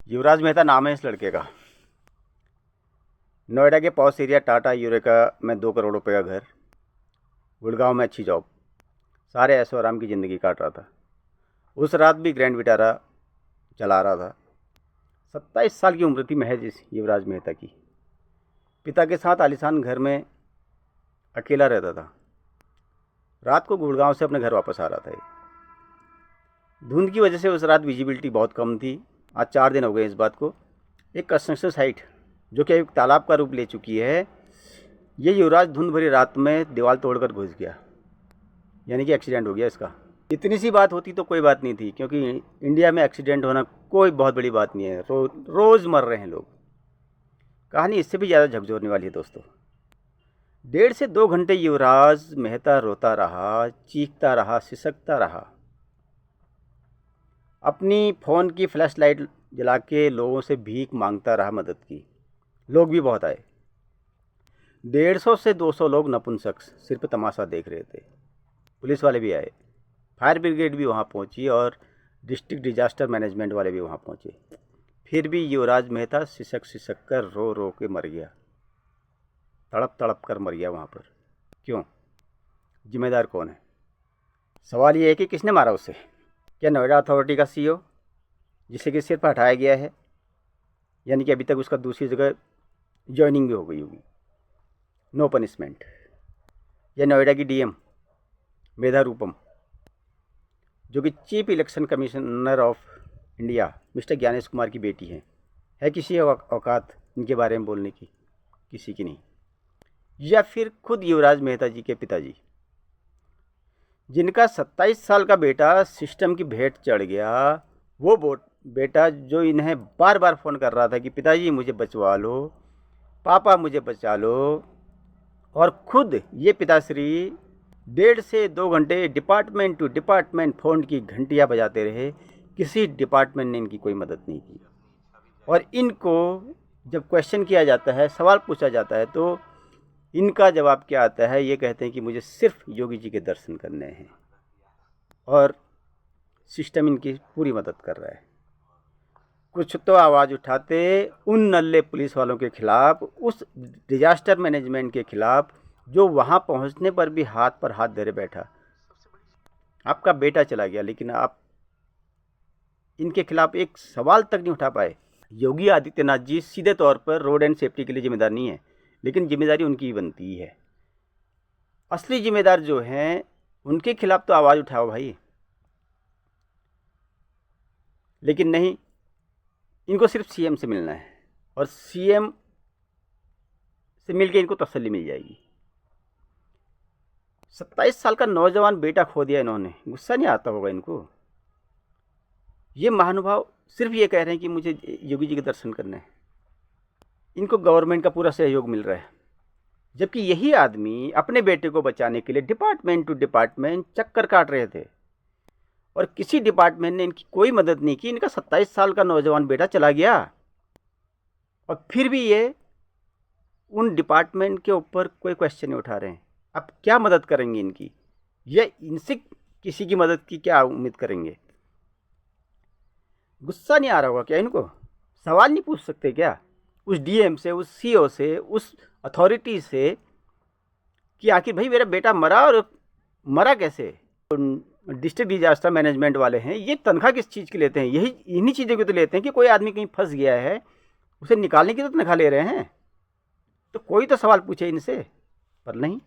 युवराज मेहता नाम है इस लड़के का। नोएडा के पॉश एरिया टाटा यूरेका में 2 करोड़ रुपए का घर, गुड़गांव में अच्छी जॉब, सारे ऐशो आराम की ज़िंदगी काट रहा था। उस रात भी ग्रैंड विटारा चला रहा था। 27 साल की उम्र थी महज इस युवराज मेहता की। पिता के साथ आलीशान घर में अकेला रहता था। रात को गुड़गांव से अपने घर वापस आ रहा था। धुंध की वजह से उस रात विजिबिलिटी बहुत कम थी। आज 4 दिन हो गए इस बात को। एक कंस्ट्रक्शन साइट जो कि एक तालाब का रूप ले चुकी है, ये युवराज धुंध भरी रात में दीवार तोड़कर घुस गया, यानी कि एक्सीडेंट हो गया इसका। इतनी सी बात होती तो कोई बात नहीं थी, क्योंकि इंडिया में एक्सीडेंट होना कोई बहुत बड़ी बात नहीं है। रोज़ मर रहे हैं लोग। कहानी इससे भी ज़्यादा झकझोरने वाली है दोस्तों। 1.5 से 2 घंटे युवराज मेहता रोता रहा, चीखता रहा, सिसकता रहा। अपनी फ़ोन की फ्लैश लाइट जला के लोगों से भीख मांगता रहा मदद की। लोग भी बहुत आए। 150 से 200 लोग नपुंसक सिर्फ तमाशा देख रहे थे। पुलिस वाले भी आए, फायर ब्रिगेड भी वहाँ पहुँची और डिस्ट्रिक्ट डिजास्टर मैनेजमेंट वाले भी वहाँ पहुँचे। फिर भी युवराज मेहता सिसक सिसक कर रो रो के मर गया, तड़प तड़प कर मर गया वहाँ पर। क्यों? जिम्मेदार कौन है? सवाल ये है कि किसने मारा उसे? क्या नोएडा अथॉरिटी का सीईओ, जिसे कि सिर पर हटाया गया है, यानी कि अभी तक उसका दूसरी जगह ज्वाइनिंग भी हो गई होगी, नो पनिशमेंट? या नोएडा की डीएम मेधा रूपम, जो कि chief election commissioner of India mister Gyanesh Kumar की बेटी है किसी औकात इनके बारे में बोलने की? किसी की नहीं। या फिर खुद युवराज मेहता जी के पिताजी, जिनका 27 साल का बेटा सिस्टम की भेंट चढ़ गया। वो बेटा जो इन्हें बार बार फ़ोन कर रहा था कि पिताजी मुझे बचवा लो, पापा मुझे बचा लो, और खुद ये पिताश्री 1.5 से 2 घंटे डिपार्टमेंट टू डिपार्टमेंट फ़ोन की घंटियाँ बजाते रहे। किसी डिपार्टमेंट ने इनकी कोई मदद नहीं की। और इनको जब क्वेश्चन किया जाता है, सवाल पूछा जाता है, तो इनका जवाब क्या आता है? ये कहते हैं कि मुझे सिर्फ योगी जी के दर्शन करने हैं, और सिस्टम इनकी पूरी मदद कर रहा है। कुछ तो आवाज़ उठाते उन नल्ले पुलिस वालों के खिलाफ, उस डिजास्टर मैनेजमेंट के खिलाफ, जो वहाँ पहुँचने पर भी हाथ पर हाथ धरे बैठा। आपका बेटा चला गया, लेकिन आप इनके खिलाफ एक सवाल तक नहीं उठा पाए। योगी आदित्यनाथ जी सीधे तौर पर रोड एंड सेफ्टी के लिए जिम्मेदार नहीं है, लेकिन जिम्मेदारी उनकी ही बनती है। असली जिम्मेदार जो हैं उनके खिलाफ तो आवाज़ उठाओ भाई। लेकिन नहीं, इनको सिर्फ सीएम से मिलना है, और सीएम से मिलके इनको तसल्ली मिल जाएगी। 27 साल का नौजवान बेटा खो दिया इन्होंने, गुस्सा नहीं आता होगा इनको? ये महानुभाव सिर्फ ये कह रहे हैं कि मुझे योगी जी के दर्शन करने हैं। इनको गवर्नमेंट का पूरा सहयोग मिल रहा है, जबकि यही आदमी अपने बेटे को बचाने के लिए डिपार्टमेंट टू डिपार्टमेंट चक्कर काट रहे थे, और किसी डिपार्टमेंट ने इनकी कोई मदद नहीं की। इनका 27 साल का नौजवान बेटा चला गया, और फिर भी ये उन डिपार्टमेंट के ऊपर कोई क्वेश्चन नहीं उठा रहे हैं। अब क्या मदद करेंगे इनकी? ये इनसे किसी की मदद की क्या उम्मीद करेंगे? गुस्सा नहीं आ रहा होगा क्या इनको? सवाल नहीं पूछ सकते क्या उस डीएम से, उस सीईओ से, उस अथॉरिटी से, कि आखिर भाई मेरा बेटा मरा, और मरा कैसे? डिस्ट्रिक्ट डिजास्टर मैनेजमेंट वाले हैं, ये तनख्वाह किस चीज़ की लेते हैं? यही इन्हीं चीज़ों की तो लेते हैं कि कोई आदमी कहीं फंस गया है, उसे निकालने की तो तनख्वाह ले रहे हैं। तो कोई तो सवाल पूछे इनसे, पर नहीं।